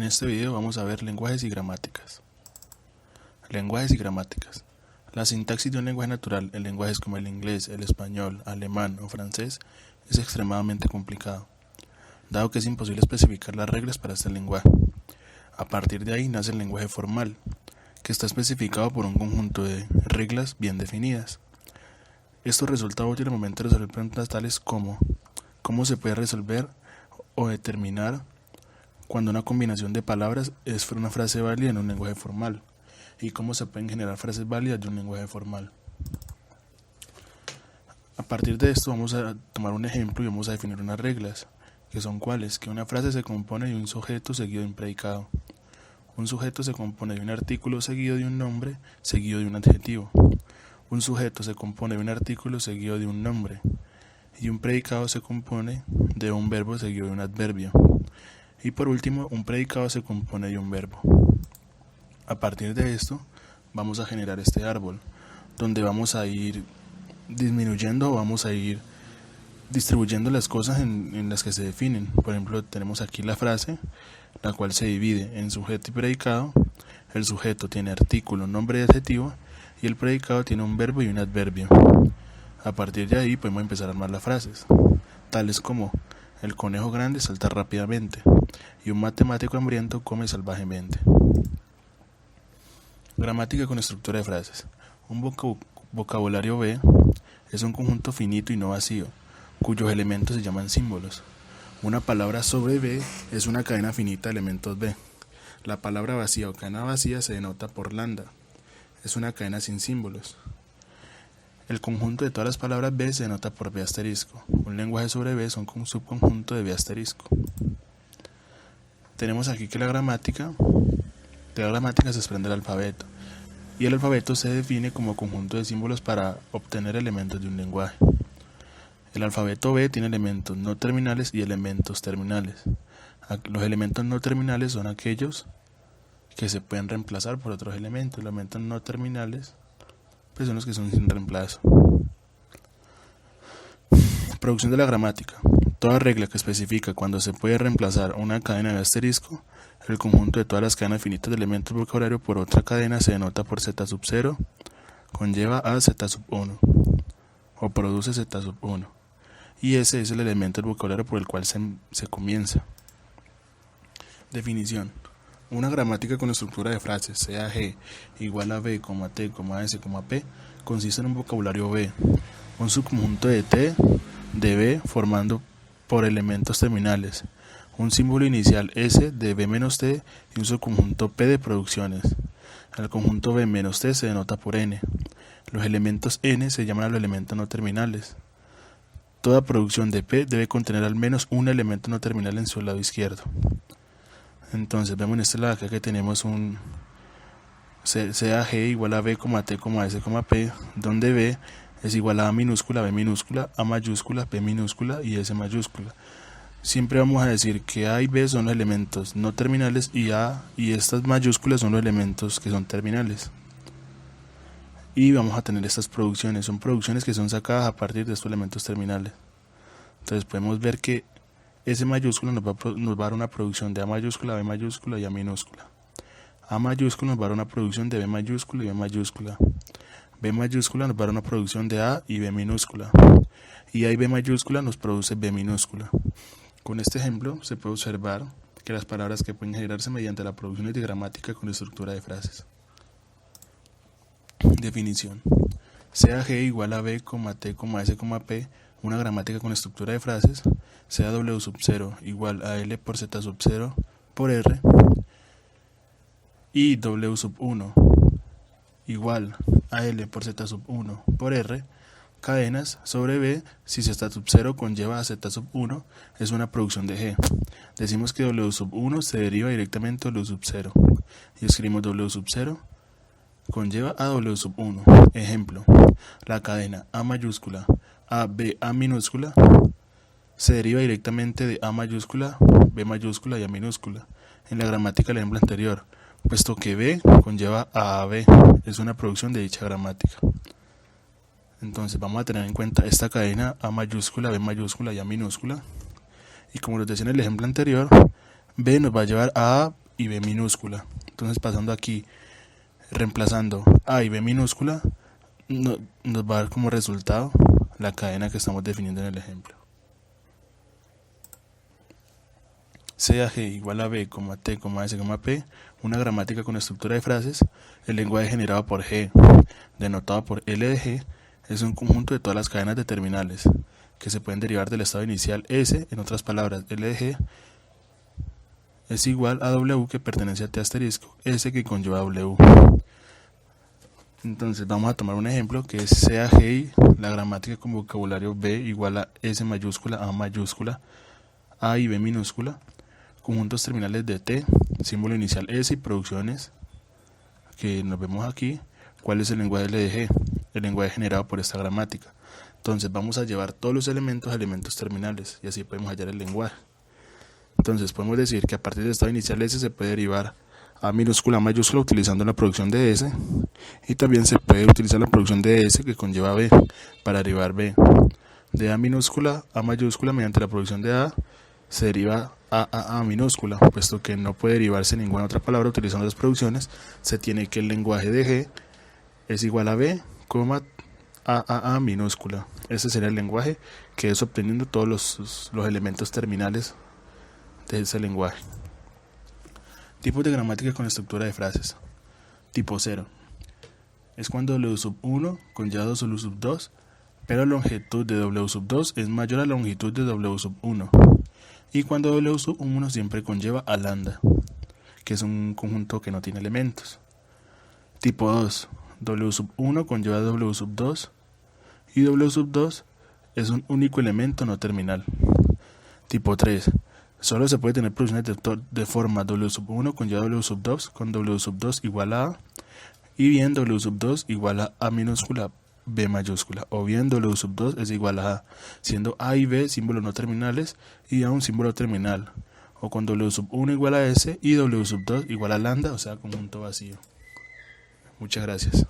En este video vamos a ver lenguajes y gramáticas. Lenguajes y gramáticas. La sintaxis de un lenguaje natural en lenguajes como el inglés, el español, alemán o francés es extremadamente complicado, dado que es imposible especificar las reglas para este lenguaje. A partir de ahí nace el lenguaje formal, que está especificado por un conjunto de reglas bien definidas. Esto resulta útil al momento de resolver preguntas tales como cómo se puede resolver o determinar cuando una combinación de palabras es una frase válida en un lenguaje formal, y cómo se pueden generar frases válidas de un lenguaje formal. A partir de esto vamos a tomar un ejemplo y vamos a definir unas reglas, que son cuáles: que una frase se compone de un sujeto seguido de un predicado. Un sujeto se compone de un artículo seguido de un nombre seguido de un adjetivo. Un sujeto se compone de un artículo seguido de un nombre. Y un predicado se compone de un verbo seguido de un adverbio. Y por último, un predicado se compone de un verbo. A partir de esto, vamos a generar este árbol, donde vamos a ir disminuyendo o vamos a ir distribuyendo las cosas en las que se definen. Por ejemplo, tenemos aquí la frase, la cual se divide en sujeto y predicado. El sujeto tiene artículo, nombre y adjetivo, y el predicado tiene un verbo y un adverbio. A partir de ahí podemos empezar a armar las frases, tales como: el conejo grande salta rápidamente y un matemático hambriento come salvajemente. Gramática con estructura de frases. Un vocabulario B es un conjunto finito y no vacío, cuyos elementos se llaman símbolos. Una palabra sobre B es una cadena finita de elementos B. La palabra vacía o cadena vacía se denota por lambda. Es una cadena sin símbolos. El conjunto de todas las palabras B se denota por B asterisco. Un lenguaje sobre B es un subconjunto de B asterisco. Tenemos aquí que de la gramática se desprende el alfabeto, y el alfabeto se define como conjunto de símbolos para obtener elementos de un lenguaje. El alfabeto B tiene elementos no terminales y elementos terminales. Los elementos no terminales son aquellos que se pueden reemplazar por otros elementos. Los elementos no terminales pues son los que son sin reemplazo. Producción de la gramática. Toda regla que especifica cuando se puede reemplazar una cadena de asterisco, el conjunto de todas las cadenas finitas de elementos del vocabulario por otra cadena se denota por Z0, conlleva a Z1 o produce Z1, y ese es el elemento del vocabulario por el cual se comienza. Definición. Una gramática con estructura de frases, sea G igual a B, T, S, P, consiste en un vocabulario B, un subconjunto de T, de B formando por elementos terminales, un símbolo inicial S de B menos T y un subconjunto P de producciones. El conjunto B menos T se denota por N. Los elementos N se llaman a los elementos no terminales. Toda producción de P debe contener al menos un elemento no terminal en su lado izquierdo. Entonces vemos en este lado acá que tenemos un sea G igual a B, T, S, P, donde B es igual a minúscula, B minúscula, A mayúscula, P minúscula y S mayúscula. Siempre vamos a decir que A y B son los elementos no terminales y A y estas mayúsculas son los elementos que son terminales. Y vamos a tener estas producciones, son producciones que son sacadas a partir de estos elementos terminales. Entonces podemos ver que S mayúscula nos va a dar una producción de A mayúscula, B mayúscula y A minúscula. A mayúscula nos va a dar una producción de B mayúscula y B mayúscula. B mayúscula nos va a dar una producción de A y B minúscula. Y A y B mayúscula nos produce B minúscula. Con este ejemplo se puede observar que las palabras que pueden generarse mediante la producción de gramática con estructura de frases. Definición. Sea G igual a B, T, S, P, una gramática con estructura de frases, sea W0 igual a L por Z0 por R, y W1 igual a L por Z1 por R, cadenas sobre B, si Z0 conlleva a Z1, es una producción de G. Decimos que W1 se deriva directamente de W0, y escribimos W0 conlleva a W1. Ejemplo, la cadena A mayúscula, A, B, A minúscula, se deriva directamente de A mayúscula, B mayúscula y A minúscula. En la gramática del ejemplo anterior, puesto que B conlleva a B, es una producción de dicha gramática. Entonces vamos a tener en cuenta esta cadena A mayúscula, B mayúscula y A minúscula. Y como les decía en el ejemplo anterior, B nos va a llevar a A y B minúscula. Entonces pasando aquí, reemplazando A y B minúscula, nos va a dar como resultado la cadena que estamos definiendo en el ejemplo. C a G igual a B, T, S, P, una gramática con estructura de frases. El lenguaje generado por G, denotado por L de G, es un conjunto de todas las cadenas de terminales que se pueden derivar del estado inicial S. En otras palabras, L de G es igual a W, que pertenece a T asterisco, S que conlleva W. Entonces vamos a tomar un ejemplo que es C a G, la gramática con vocabulario B igual a S mayúscula, A mayúscula, A y B minúscula, conjuntos terminales de T, símbolo inicial S y producciones que nos vemos aquí. ¿Cuál es el lenguaje LDG? El lenguaje generado por esta gramática. Entonces vamos a llevar todos los elementos a elementos terminales y así podemos hallar el lenguaje. Entonces podemos decir que a partir del estado inicial S se puede derivar A minúscula, A mayúscula utilizando la producción de S, y también se puede utilizar la producción de S que conlleva B para derivar B. De A minúscula a mayúscula mediante la producción de A se deriva A minúscula, puesto que no puede derivarse ninguna otra palabra utilizando las producciones. Se tiene que el lenguaje de G es igual a B, A minúscula. Ese sería el lenguaje que es obteniendo todos los elementos terminales de ese lenguaje. Tipos de gramática con estructura de frases. Tipo 0 es cuando W1 conlleva W2, pero la longitud de W2 es mayor a la longitud de W1. Y cuando W1 siempre conlleva a lambda, que es un conjunto que no tiene elementos. Tipo 2, W1 conlleva W2 y W2 es un único elemento no terminal. Tipo 3, solo se puede tener producciones de forma W1 conlleva W2 con W2 igual a A, y bien W2 igual a minúscula, B mayúscula, o bien W2 es igual a A, siendo A y B símbolos no terminales y A un símbolo terminal, o con W1 igual a S y W2 igual a lambda, o sea conjunto vacío. Muchas gracias.